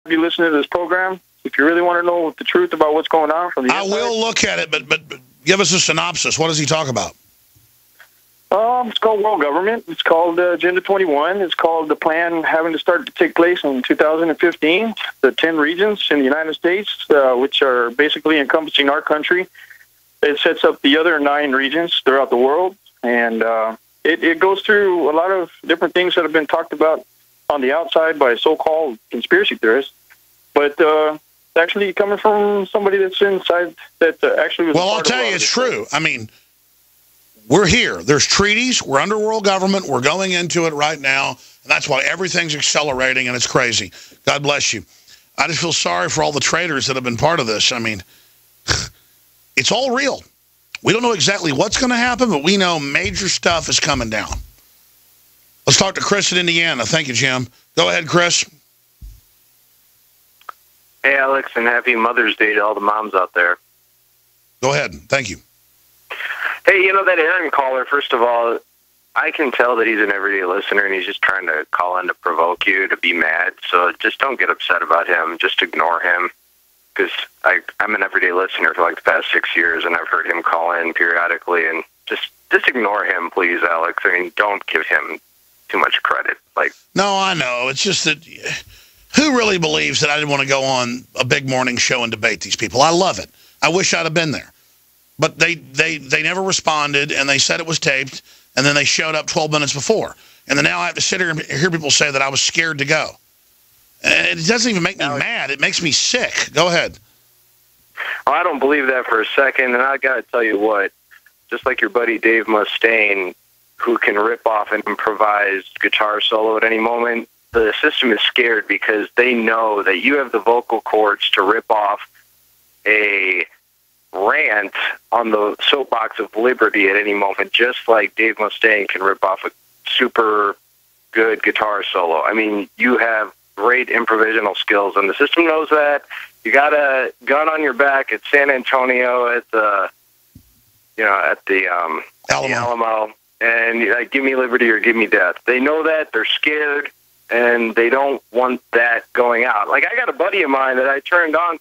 be listening to this program. If you really want to know the truth about what's going on from the inside. I will look at it, but give us a synopsis. What does he talk about? It's called World Government. It's called Agenda 21. It's called the plan having to start to take place in 2015. The 10 regions in the United States, which are basically encompassing our country. It sets up the other 9 regions throughout the world. And it goes through a lot of different things that have been talked about on the outside by so-called conspiracy theorists. But actually coming from somebody that's inside that actually was Well, I'll tell you, it's true. I mean, we're here. There's treaties. We're under world government. We're going into it right now. And that's why everything's accelerating, and it's crazy. God bless you. I just feel sorry for all the traitors that have been part of this. I mean, it's all real. We don't know exactly what's going to happen, but we know major stuff is coming down. Let's talk to Chris in Indiana. Thank you, Jim. Go ahead, Chris. Hey, Alex, and happy Mother's Day to all the moms out there. Go ahead. Thank you. Hey, you know, that Aaron caller, first of all, I can tell that he's an everyday listener, and he's just trying to call in to provoke you to be mad. So just don't get upset about him. Just ignore him. Because I'm an everyday listener for like the past 6 years, and I've heard him call in periodically. And just ignore him, please, Alex. I mean, don't give him too much credit. No, I know. It's just that who really believes that I didn't want to go on a big morning show and debate these people? I love it. I wish I'd have been there. But they never responded, and they said it was taped, and then they showed up 12 minutes before. And then now I have to sit here and hear people say that I was scared to go. And it doesn't even make me mad. It makes me sick. Go ahead. Well, I don't believe that for a second, and I got to tell you what, just like your buddy Dave Mustaine, who can rip off an improvised guitar solo at any moment, the system is scared because they know that you have the vocal cords to rip off a rant on the soapbox of liberty at any moment, just like Dave Mustaine can rip off a super good guitar solo. I mean, you have great improvisational skills, and the system knows that. You got a gun on your back at San Antonio at the Alamo, and you're like, give me liberty or give me death. They know that. They're scared, and they don't want that going out. Like, I got a buddy of mine that I turned on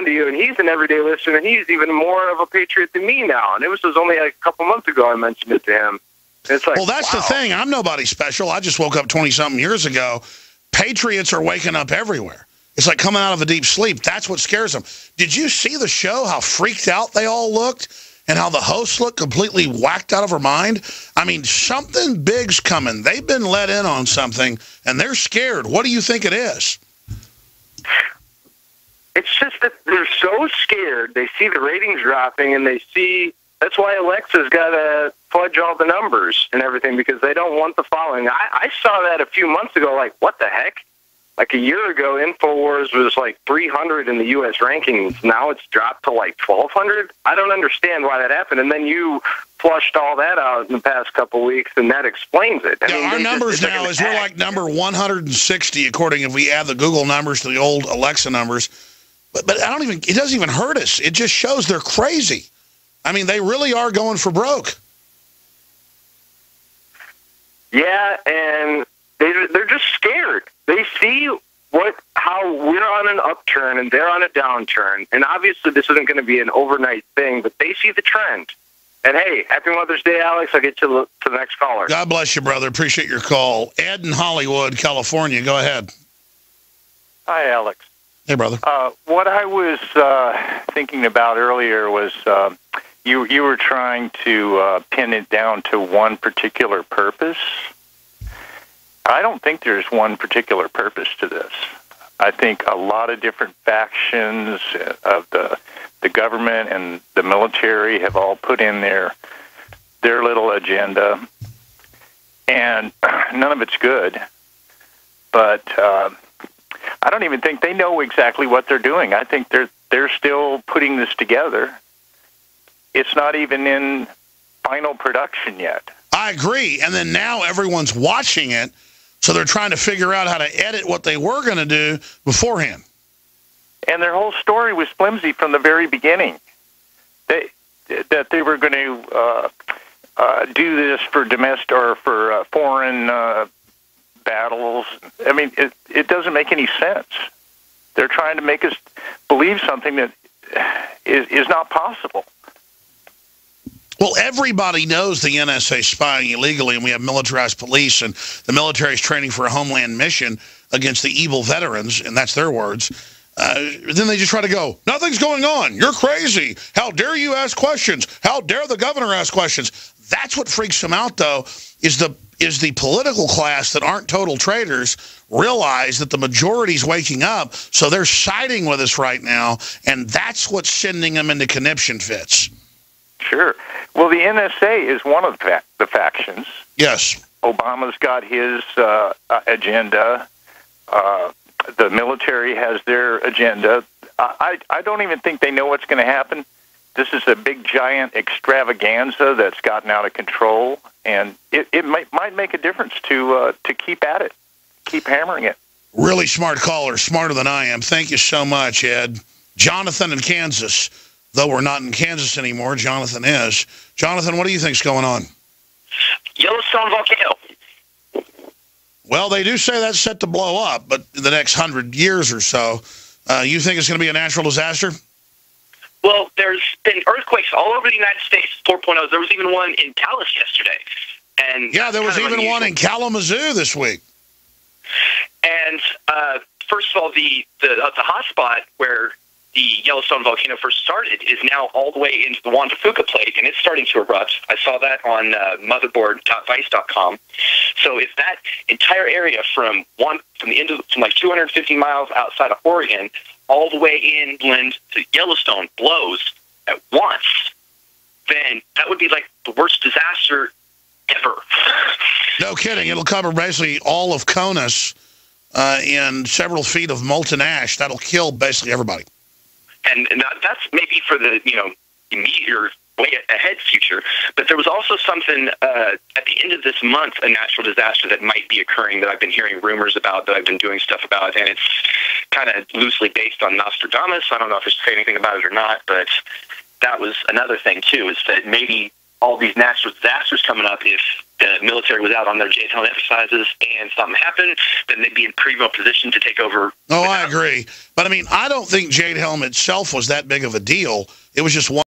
to you, and he's an everyday listener, and he's even more of a patriot than me now. And it was only like a couple months ago I mentioned it to him. And it's like, well, that's wow. the thing. I'm nobody special. I just woke up 20-something years ago. Patriots are waking up everywhere. It's like coming out of a deep sleep. That's what scares them. Did you see the show, how freaked out they all looked, and how the host looked completely whacked out of her mind? I mean, something big's coming. They've been let in on something, and they're scared. What do you think it is? It's just that they're so scared. They see the ratings dropping, and they see that's why Alexa's got to fudge all the numbers and everything, because they don't want the following. I saw that a few months ago, like, what the heck? Like a year ago, InfoWars was like 300 in the U.S. rankings. Now it's dropped to like 1,200. I don't understand why that happened. And then you flushed all that out in the past couple weeks, and that explains it. I mean, our numbers now is we're like number 160, according if we add the Google numbers to the old Alexa numbers. But it doesn't even hurt us. It just shows they're crazy. I mean, they really are going for broke. Yeah, and they're just scared. They see how we're on an upturn and they're on a downturn. And obviously this isn't going to be an overnight thing, but they see the trend. And hey, happy Mother's Day, Alex. I'll get you to the next caller. God bless you, brother. Appreciate your call. Ed in Hollywood, California. Go ahead. Hi, Alex. Hey, brother. What I was thinking about earlier was you were trying to pin it down to one particular purpose. I don't think there's one particular purpose to this. I think a lot of different factions of the government and the military have all put in their little agenda, and none of it's good. But I don't even think they know exactly what they're doing. I think they're still putting this together. It's not even in final production yet. I agree. And then now everyone's watching it, so they're trying to figure out how to edit what they were going to do beforehand. And their whole story was flimsy from the very beginning. That they were going to do this for domestic or for foreign battles. I mean, it doesn't make any sense. They're trying to make us believe something that is not possible. Well, everybody knows the NSA spying illegally, and we have militarized police, and the military is training for a homeland mission against the evil veterans, and that's their words. Then they just try to go, nothing's going on. You're crazy. How dare you ask questions? How dare the governor ask questions? That's what freaks them out, though, is the political class that aren't total traitors realize that the majority's waking up, so they're siding with us right now, and that's what's sending them into conniption fits. Sure. Well, the NSA is one of the factions. Yes. Obama's got his agenda. The military has their agenda. I don't even think they know what's going to happen. This is a big, giant extravaganza that's gotten out of control, and it might make a difference to keep at it, keep hammering it. Really smart caller, smarter than I am. Thank you so much, Ed. Jonathan in Kansas. Though we're not in Kansas anymore, Jonathan is. Jonathan, what do you think's going on? Yellowstone volcano. Well, they do say that's set to blow up, but in the next 100 years or so, you think it's going to be a natural disaster? Well, there's been earthquakes all over the United States, 4.0. There was even one in Dallas yesterday. And yeah, there was even unusual. one in Kalamazoo this week. And first of all, the hot spot where the Yellowstone volcano first started is now all the way into the Juan de Fuca plate, and it's starting to erupt. I saw that on motherboard.vice.com. So if that entire area from like 250 miles outside of Oregon all the way inland to Yellowstone blows at once, then that would be like the worst disaster ever. No kidding. It'll cover basically all of Conus in several feet of molten ash. That'll kill basically everybody. And that's maybe for the, immediate or way ahead future. But there was also something at the end of this month, a natural disaster that might be occurring that I've been hearing rumors about, that I've been doing stuff about, and it's kind of loosely based on Nostradamus. I don't know if I should say anything about it or not, but that was another thing, too, is that maybe all these natural disasters coming up, if the military was out on their Jade Helmet exercises and something happened, then they'd be in primo position to take over. Oh, I agree. But, I mean, I don't think Jade Helmet itself was that big of a deal. It was just one.